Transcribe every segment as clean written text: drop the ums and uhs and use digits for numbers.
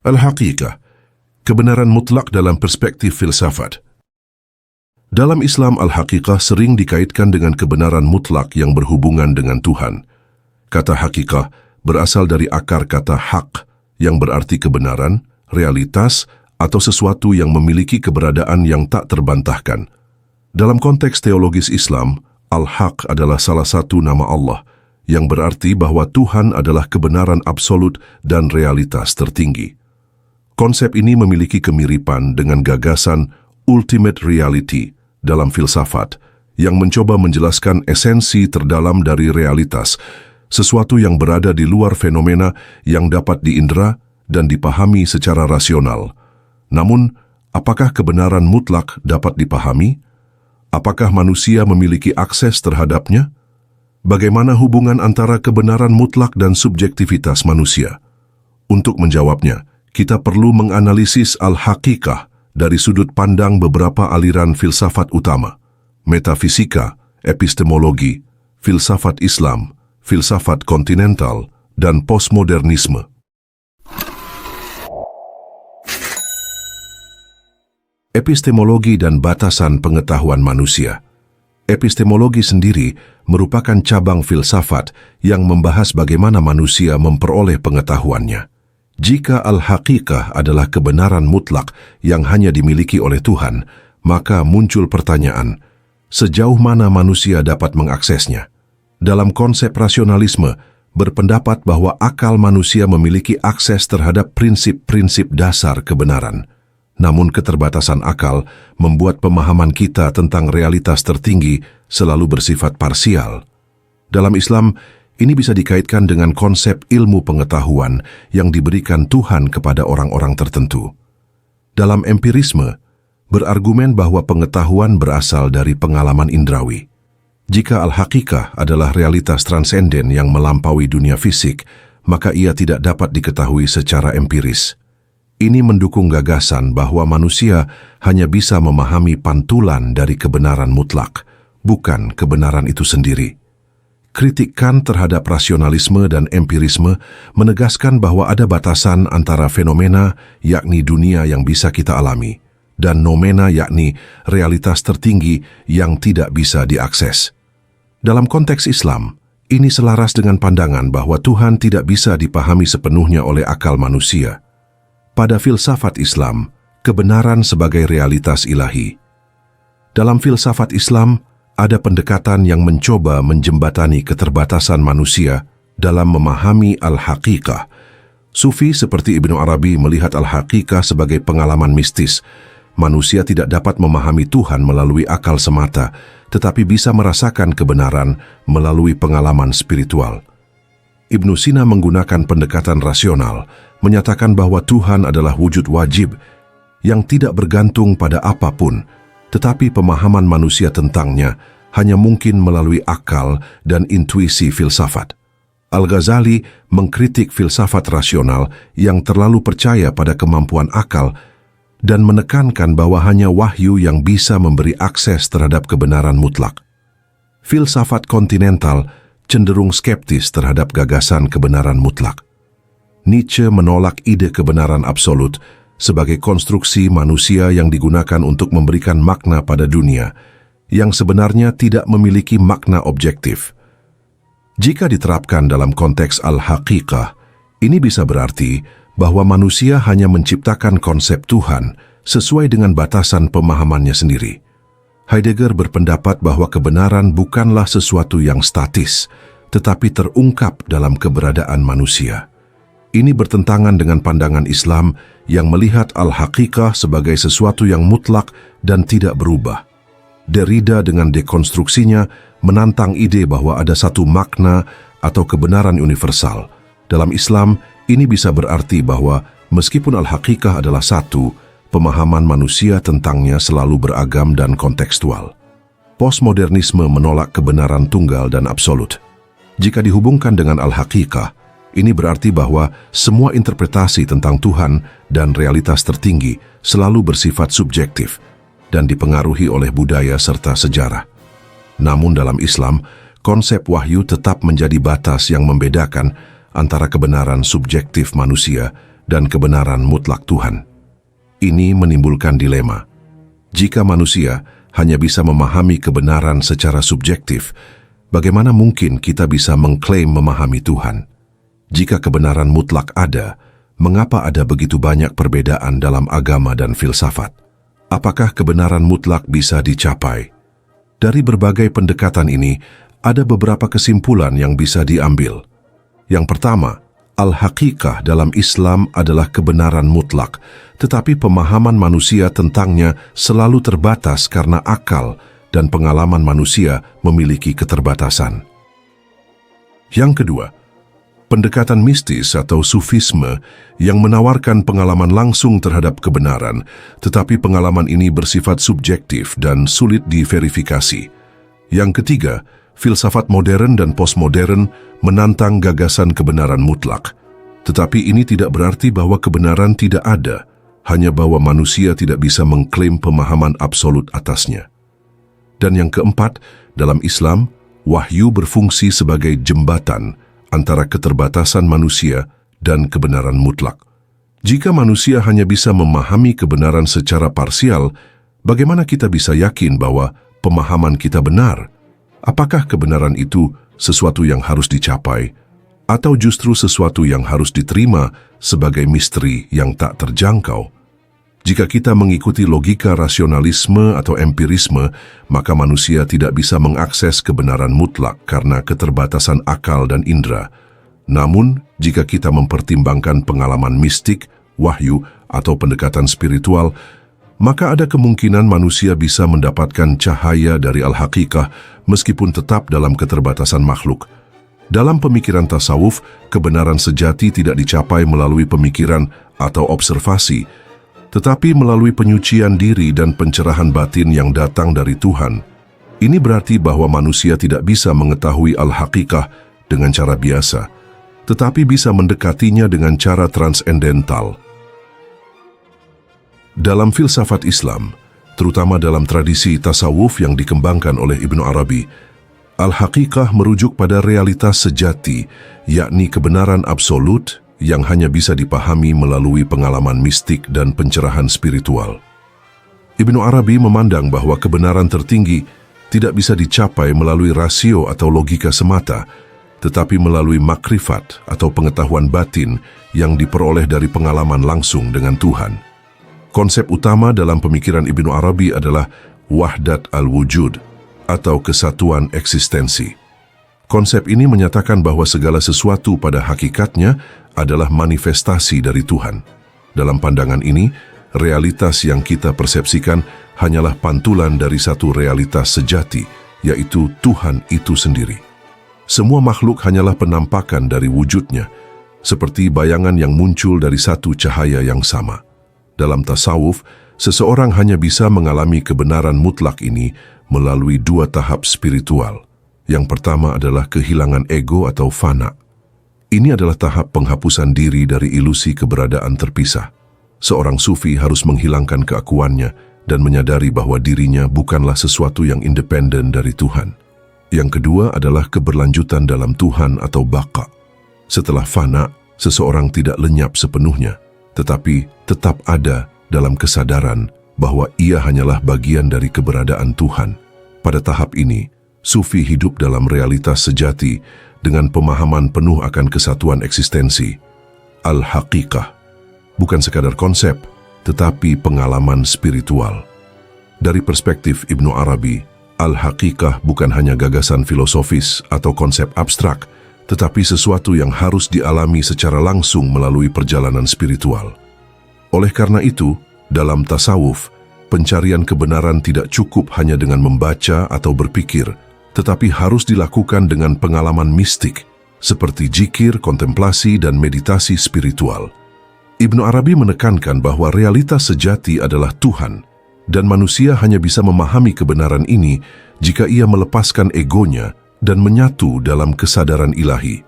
Al-Haqiqah, kebenaran mutlak dalam perspektif filsafat. Dalam Islam, al-haqiqah sering dikaitkan dengan kebenaran mutlak yang berhubungan dengan Tuhan. Kata haqiqah berasal dari akar kata haq, yang berarti kebenaran, realitas, atau sesuatu yang memiliki keberadaan yang tak terbantahkan. Dalam konteks teologis Islam, al-haq adalah salah satu nama Allah, yang berarti bahwa Tuhan adalah kebenaran absolut dan realitas tertinggi. Konsep ini memiliki kemiripan dengan gagasan ultimate reality dalam filsafat yang mencoba menjelaskan esensi terdalam dari realitas, sesuatu yang berada di luar fenomena yang dapat diindera dan dipahami secara rasional. Namun, apakah kebenaran mutlak dapat dipahami? Apakah manusia memiliki akses terhadapnya? Bagaimana hubungan antara kebenaran mutlak dan subjektivitas manusia? Untuk menjawabnya, kita perlu menganalisis al-haqiqah dari sudut pandang beberapa aliran filsafat utama: metafisika, epistemologi, filsafat Islam, filsafat kontinental, dan postmodernisme. Epistemologi dan batasan pengetahuan manusia. Epistemologi sendiri merupakan cabang filsafat yang membahas bagaimana manusia memperoleh pengetahuannya. Jika al-haqiqah adalah kebenaran mutlak yang hanya dimiliki oleh Tuhan, maka muncul pertanyaan, sejauh mana manusia dapat mengaksesnya? Dalam konsep rasionalisme, berpendapat bahwa akal manusia memiliki akses terhadap prinsip-prinsip dasar kebenaran. Namun keterbatasan akal membuat pemahaman kita tentang realitas tertinggi selalu bersifat parsial. Dalam Islam, ini bisa dikaitkan dengan konsep ilmu pengetahuan yang diberikan Tuhan kepada orang-orang tertentu. Dalam empirisme, berargumen bahwa pengetahuan berasal dari pengalaman indrawi. Jika al-haqiqah adalah realitas transenden yang melampaui dunia fisik, maka ia tidak dapat diketahui secara empiris. Ini mendukung gagasan bahwa manusia hanya bisa memahami pantulan dari kebenaran mutlak, bukan kebenaran itu sendiri. Kritik Kant terhadap rasionalisme dan empirisme menegaskan bahwa ada batasan antara fenomena, yakni dunia yang bisa kita alami, dan nomena, yakni realitas tertinggi yang tidak bisa diakses. Dalam konteks Islam, ini selaras dengan pandangan bahwa Tuhan tidak bisa dipahami sepenuhnya oleh akal manusia. Pada filsafat Islam, kebenaran sebagai realitas ilahi. Dalam filsafat Islam, ada pendekatan yang mencoba menjembatani keterbatasan manusia dalam memahami al-haqiqah. Sufi seperti Ibnu Arabi melihat al-haqiqah sebagai pengalaman mistis. Manusia tidak dapat memahami Tuhan melalui akal semata, tetapi bisa merasakan kebenaran melalui pengalaman spiritual. Ibnu Sina menggunakan pendekatan rasional, menyatakan bahwa Tuhan adalah wujud wajib yang tidak bergantung pada apapun, tetapi pemahaman manusia tentangnya hanya mungkin melalui akal dan intuisi filsafat. Al-Ghazali mengkritik filsafat rasional yang terlalu percaya pada kemampuan akal dan menekankan bahwa hanya wahyu yang bisa memberi akses terhadap kebenaran mutlak. Filsafat kontinental cenderung skeptis terhadap gagasan kebenaran mutlak. Nietzsche menolak ide kebenaran absolut sebagai konstruksi manusia yang digunakan untuk memberikan makna pada dunia, yang sebenarnya tidak memiliki makna objektif. Jika diterapkan dalam konteks al-haqiqah, ini bisa berarti bahwa manusia hanya menciptakan konsep Tuhan sesuai dengan batasan pemahamannya sendiri. Heidegger berpendapat bahwa kebenaran bukanlah sesuatu yang statis, tetapi terungkap dalam keberadaan manusia. Ini bertentangan dengan pandangan Islam yang melihat al-haqiqah sebagai sesuatu yang mutlak dan tidak berubah. Derrida dengan dekonstruksinya menantang ide bahwa ada satu makna atau kebenaran universal. Dalam Islam, ini bisa berarti bahwa meskipun al-haqiqah adalah satu, pemahaman manusia tentangnya selalu beragam dan kontekstual. Postmodernisme menolak kebenaran tunggal dan absolut. Jika dihubungkan dengan al-haqiqah, ini berarti bahwa semua interpretasi tentang Tuhan dan realitas tertinggi selalu bersifat subjektif dan dipengaruhi oleh budaya serta sejarah. Namun dalam Islam, konsep wahyu tetap menjadi batas yang membedakan antara kebenaran subjektif manusia dan kebenaran mutlak Tuhan. Ini menimbulkan dilema. Jika manusia hanya bisa memahami kebenaran secara subjektif, bagaimana mungkin kita bisa mengklaim memahami Tuhan? Jika kebenaran mutlak ada, mengapa ada begitu banyak perbedaan dalam agama dan filsafat? Apakah kebenaran mutlak bisa dicapai? Dari berbagai pendekatan ini, ada beberapa kesimpulan yang bisa diambil. Yang pertama, al-haqiqah dalam Islam adalah kebenaran mutlak, tetapi pemahaman manusia tentangnya selalu terbatas karena akal dan pengalaman manusia memiliki keterbatasan. Yang kedua, pendekatan mistis atau sufisme yang menawarkan pengalaman langsung terhadap kebenaran, tetapi pengalaman ini bersifat subjektif dan sulit diverifikasi. Yang ketiga, filsafat modern dan postmodern menantang gagasan kebenaran mutlak. Tetapi ini tidak berarti bahwa kebenaran tidak ada, hanya bahwa manusia tidak bisa mengklaim pemahaman absolut atasnya. Dan yang keempat, dalam Islam, wahyu berfungsi sebagai jembatan antara keterbatasan manusia dan kebenaran mutlak. Jika manusia hanya bisa memahami kebenaran secara parsial, bagaimana kita bisa yakin bahwa pemahaman kita benar? Apakah kebenaran itu sesuatu yang harus dicapai, atau justru sesuatu yang harus diterima sebagai misteri yang tak terjangkau? Jika kita mengikuti logika rasionalisme atau empirisme, maka manusia tidak bisa mengakses kebenaran mutlak karena keterbatasan akal dan indera. Namun, jika kita mempertimbangkan pengalaman mistik, wahyu, atau pendekatan spiritual, maka ada kemungkinan manusia bisa mendapatkan cahaya dari al-haqiqah meskipun tetap dalam keterbatasan makhluk. Dalam pemikiran tasawuf, kebenaran sejati tidak dicapai melalui pemikiran atau observasi, tetapi melalui penyucian diri dan pencerahan batin yang datang dari Tuhan. Ini berarti bahwa manusia tidak bisa mengetahui al-haqiqah dengan cara biasa, tetapi bisa mendekatinya dengan cara transendental. Dalam filsafat Islam, terutama dalam tradisi tasawuf yang dikembangkan oleh Ibnu Arabi, al-haqiqah merujuk pada realitas sejati, yakni kebenaran absolut yang hanya bisa dipahami melalui pengalaman mistik dan pencerahan spiritual. Ibnu Arabi memandang bahwa kebenaran tertinggi tidak bisa dicapai melalui rasio atau logika semata, tetapi melalui makrifat atau pengetahuan batin yang diperoleh dari pengalaman langsung dengan Tuhan. Konsep utama dalam pemikiran Ibnu Arabi adalah wahdat al-wujud atau kesatuan eksistensi. Konsep ini menyatakan bahwa segala sesuatu pada hakikatnya adalah manifestasi dari Tuhan. Dalam pandangan ini, realitas yang kita persepsikan hanyalah pantulan dari satu realitas sejati, yaitu Tuhan itu sendiri. Semua makhluk hanyalah penampakan dari wujudnya, seperti bayangan yang muncul dari satu cahaya yang sama. Dalam tasawuf, seseorang hanya bisa mengalami kebenaran mutlak ini melalui dua tahap spiritual. Yang pertama adalah kehilangan ego atau fana. Ini adalah tahap penghapusan diri dari ilusi keberadaan terpisah. Seorang sufi harus menghilangkan keakuannya dan menyadari bahwa dirinya bukanlah sesuatu yang independen dari Tuhan. Yang kedua adalah keberlanjutan dalam Tuhan atau baqa. Setelah fana, seseorang tidak lenyap sepenuhnya, tetapi tetap ada dalam kesadaran bahwa ia hanyalah bagian dari keberadaan Tuhan. Pada tahap ini, sufi hidup dalam realitas sejati dengan pemahaman penuh akan kesatuan eksistensi. Al-haqiqah bukan sekadar konsep, tetapi pengalaman spiritual. Dari perspektif Ibnu Arabi, al-haqiqah bukan hanya gagasan filosofis atau konsep abstrak, tetapi sesuatu yang harus dialami secara langsung melalui perjalanan spiritual. Oleh karena itu, dalam tasawuf, pencarian kebenaran tidak cukup hanya dengan membaca atau berpikir, tetapi harus dilakukan dengan pengalaman mistik, seperti zikir, kontemplasi, dan meditasi spiritual. Ibnu Arabi menekankan bahwa realitas sejati adalah Tuhan, dan manusia hanya bisa memahami kebenaran ini jika ia melepaskan egonya dan menyatu dalam kesadaran ilahi.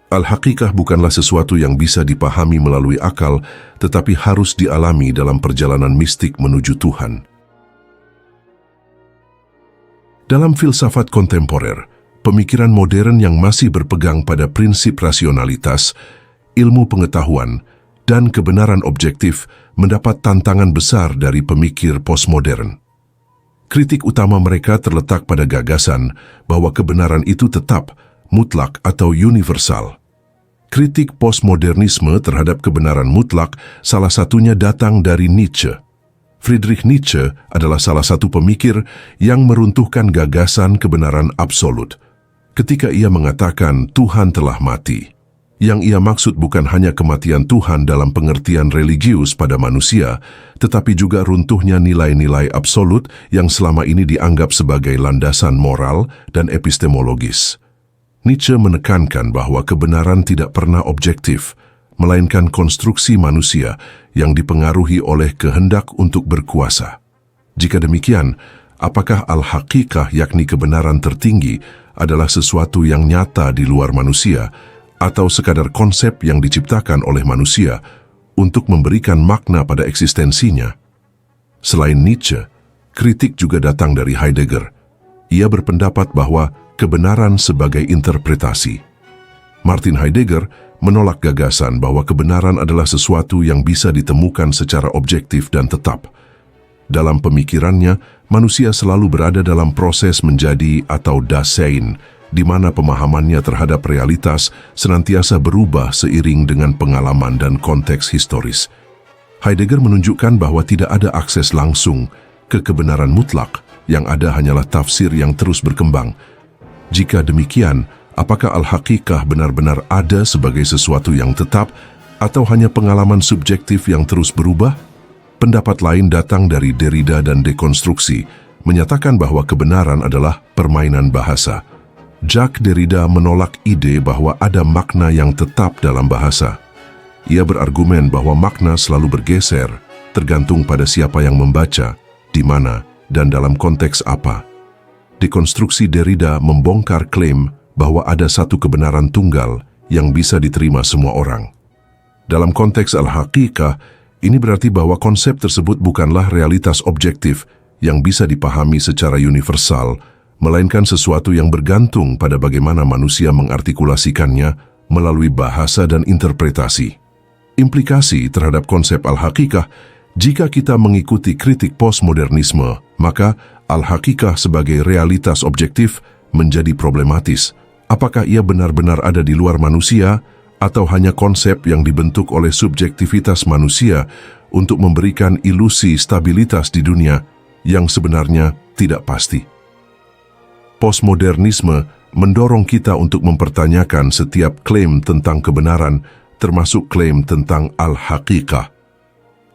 Al-haqiqah bukanlah sesuatu yang bisa dipahami melalui akal, tetapi harus dialami dalam perjalanan mistik menuju Tuhan. Dalam filsafat kontemporer, pemikiran modern yang masih berpegang pada prinsip rasionalitas, ilmu pengetahuan, dan kebenaran objektif mendapat tantangan besar dari pemikir postmodern. Kritik utama mereka terletak pada gagasan bahwa kebenaran itu tetap, mutlak atau universal. Kritik postmodernisme terhadap kebenaran mutlak salah satunya datang dari Nietzsche. Friedrich Nietzsche adalah salah satu pemikir yang meruntuhkan gagasan kebenaran absolut. Ketika ia mengatakan Tuhan telah mati, yang ia maksud bukan hanya kematian Tuhan dalam pengertian religius pada manusia, tetapi juga runtuhnya nilai-nilai absolut yang selama ini dianggap sebagai landasan moral dan epistemologis. Nietzsche menekankan bahwa kebenaran tidak pernah objektif, melainkan konstruksi manusia yang dipengaruhi oleh kehendak untuk berkuasa. Jika demikian, apakah al-haqiqah yakni kebenaran tertinggi adalah sesuatu yang nyata di luar manusia, atau sekadar konsep yang diciptakan oleh manusia untuk memberikan makna pada eksistensinya? Selain Nietzsche, kritik juga datang dari Heidegger. Ia berpendapat bahwa kebenaran sebagai interpretasi. Martin Heidegger menolak gagasan bahwa kebenaran adalah sesuatu yang bisa ditemukan secara objektif dan tetap. Dalam pemikirannya, manusia selalu berada dalam proses menjadi atau Dasein, di mana pemahamannya terhadap realitas senantiasa berubah seiring dengan pengalaman dan konteks historis. Heidegger menunjukkan bahwa tidak ada akses langsung ke kebenaran mutlak, yang ada hanyalah tafsir yang terus berkembang. Jika demikian, apakah al-haqiqah benar-benar ada sebagai sesuatu yang tetap atau hanya pengalaman subjektif yang terus berubah? Pendapat lain datang dari Derrida dan dekonstruksi, menyatakan bahwa kebenaran adalah permainan bahasa. Jacques Derrida menolak ide bahwa ada makna yang tetap dalam bahasa. Ia berargumen bahwa makna selalu bergeser, tergantung pada siapa yang membaca, di mana, dan dalam konteks apa. Dekonstruksi Derrida membongkar klaim bahwa ada satu kebenaran tunggal yang bisa diterima semua orang. Dalam konteks al-haqiqah, ini berarti bahwa konsep tersebut bukanlah realitas objektif yang bisa dipahami secara universal, melainkan sesuatu yang bergantung pada bagaimana manusia mengartikulasikannya melalui bahasa dan interpretasi. Implikasi terhadap konsep al-haqiqah, jika kita mengikuti kritik postmodernisme, maka al-haqiqah sebagai realitas objektif menjadi problematis. Apakah ia benar-benar ada di luar manusia, atau hanya konsep yang dibentuk oleh subjektivitas manusia untuk memberikan ilusi stabilitas di dunia yang sebenarnya tidak pasti? Postmodernisme mendorong kita untuk mempertanyakan setiap klaim tentang kebenaran, termasuk klaim tentang al-haqiqah.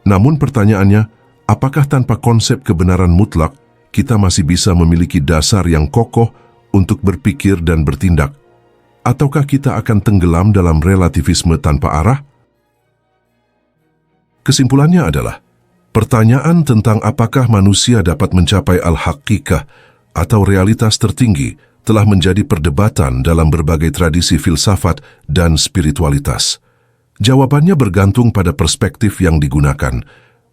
Namun pertanyaannya, apakah tanpa konsep kebenaran mutlak, kita masih bisa memiliki dasar yang kokoh untuk berpikir dan bertindak? Ataukah kita akan tenggelam dalam relativisme tanpa arah? Kesimpulannya adalah, pertanyaan tentang apakah manusia dapat mencapai al-haqiqah atau realitas tertinggi telah menjadi perdebatan dalam berbagai tradisi filsafat dan spiritualitas. Jawabannya bergantung pada perspektif yang digunakan,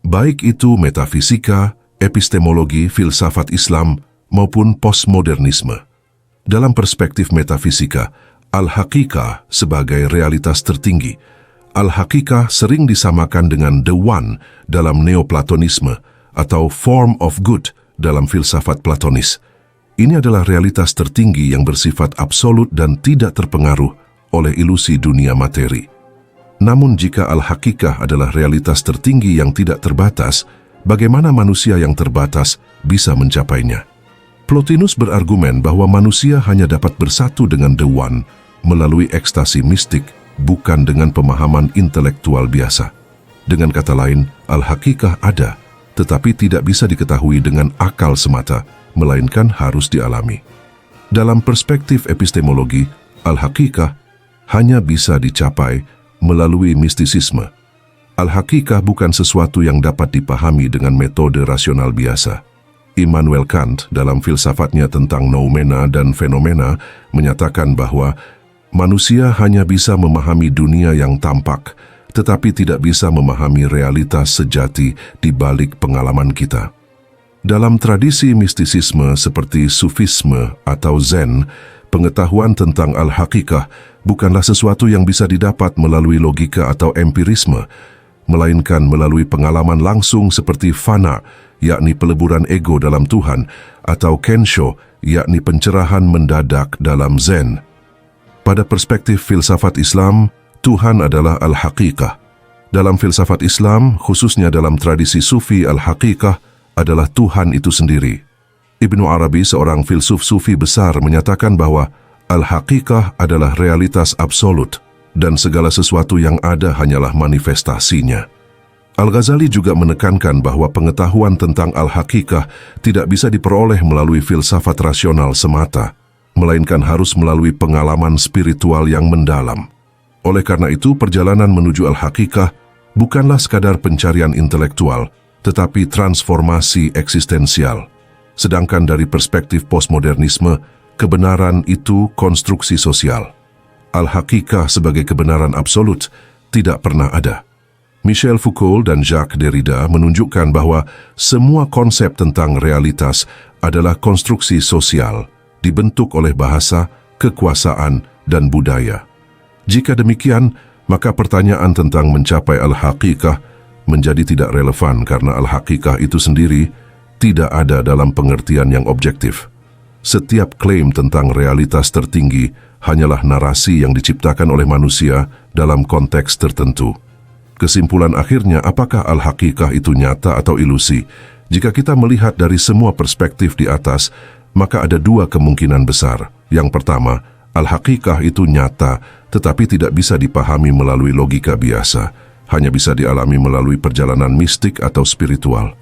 baik itu metafisika, epistemologi, filsafat Islam, maupun postmodernisme. Dalam perspektif metafisika, al-haqiqah sebagai realitas tertinggi. Al-haqiqah sering disamakan dengan the one dalam neoplatonisme atau form of good dalam filsafat Platonis. Ini adalah realitas tertinggi yang bersifat absolut dan tidak terpengaruh oleh ilusi dunia materi. Namun jika al-haqiqah adalah realitas tertinggi yang tidak terbatas, bagaimana manusia yang terbatas bisa mencapainya? Plotinus berargumen bahwa manusia hanya dapat bersatu dengan the one melalui ekstasi mistik, bukan dengan pemahaman intelektual biasa. Dengan kata lain, al-haqiqah ada, tetapi tidak bisa diketahui dengan akal semata, melainkan harus dialami. Dalam perspektif epistemologi, al-haqiqah hanya bisa dicapai melalui mistisisme. Al-haqiqah bukan sesuatu yang dapat dipahami dengan metode rasional biasa. Immanuel Kant dalam filsafatnya tentang noumena dan fenomena menyatakan bahwa manusia hanya bisa memahami dunia yang tampak, tetapi tidak bisa memahami realitas sejati di balik pengalaman kita. Dalam tradisi mistisisme seperti Sufisme atau Zen, Pengetahuan tentang al-haqiqah bukanlah sesuatu yang bisa didapat melalui logika atau empirisme, melainkan melalui pengalaman langsung seperti fana, yakni peleburan ego dalam Tuhan, atau kensho, yakni pencerahan mendadak dalam zen. Pada perspektif filsafat Islam, Tuhan adalah al-haqiqah. Dalam filsafat Islam, khususnya dalam tradisi Sufi, al-haqiqah adalah Tuhan itu sendiri. Ibnu Arabi, seorang filsuf Sufi besar, menyatakan bahwa al-haqiqah adalah realitas absolut dan segala sesuatu yang ada hanyalah manifestasinya. Al-Ghazali juga menekankan bahwa pengetahuan tentang al-haqiqah tidak bisa diperoleh melalui filsafat rasional semata, melainkan harus melalui pengalaman spiritual yang mendalam. Oleh karena itu, perjalanan menuju al-haqiqah bukanlah sekadar pencarian intelektual, tetapi transformasi eksistensial. Sedangkan dari perspektif postmodernisme, kebenaran itu konstruksi sosial. Al-haqiqah sebagai kebenaran absolut tidak pernah ada. Michel Foucault dan Jacques Derrida menunjukkan bahwa semua konsep tentang realitas adalah konstruksi sosial, dibentuk oleh bahasa, kekuasaan, dan budaya. Jika demikian, maka pertanyaan tentang mencapai al-haqiqah menjadi tidak relevan karena al-haqiqah itu sendiri tidak ada dalam pengertian yang objektif. Setiap klaim tentang realitas tertinggi hanyalah narasi yang diciptakan oleh manusia dalam konteks tertentu. Kesimpulan akhirnya, apakah al-haqiqah itu nyata atau ilusi? Jika kita melihat dari semua perspektif di atas, maka ada dua kemungkinan besar. Yang pertama, al-haqiqah itu nyata, tetapi tidak bisa dipahami melalui logika biasa, hanya bisa dialami melalui perjalanan mistik atau spiritual.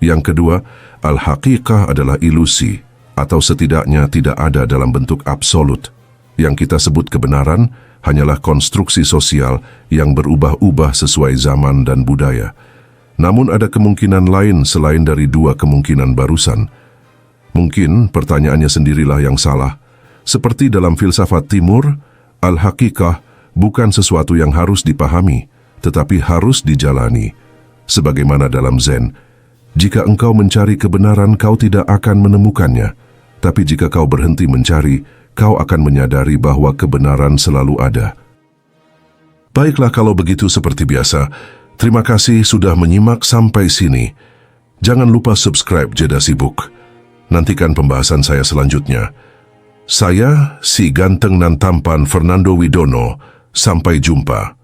Yang kedua, al-haqiqah adalah ilusi, atau setidaknya tidak ada dalam bentuk absolut. Yang kita sebut kebenaran hanyalah konstruksi sosial yang berubah-ubah sesuai zaman dan budaya. Namun ada kemungkinan lain selain dari dua kemungkinan barusan. Mungkin pertanyaannya sendirilah yang salah. Seperti dalam filsafat timur, al-haqiqah bukan sesuatu yang harus dipahami, tetapi harus dijalani. Sebagaimana dalam Zen, jika engkau mencari kebenaran, kau tidak akan menemukannya. Tapi jika kau berhenti mencari, kau akan menyadari bahwa kebenaran selalu ada. Baiklah, kalau begitu seperti biasa, terima kasih sudah menyimak sampai sini. Jangan lupa subscribe Jeda Sibuk. Nantikan pembahasan saya selanjutnya. Saya, si ganteng nan tampan Fernando Widono. Sampai jumpa.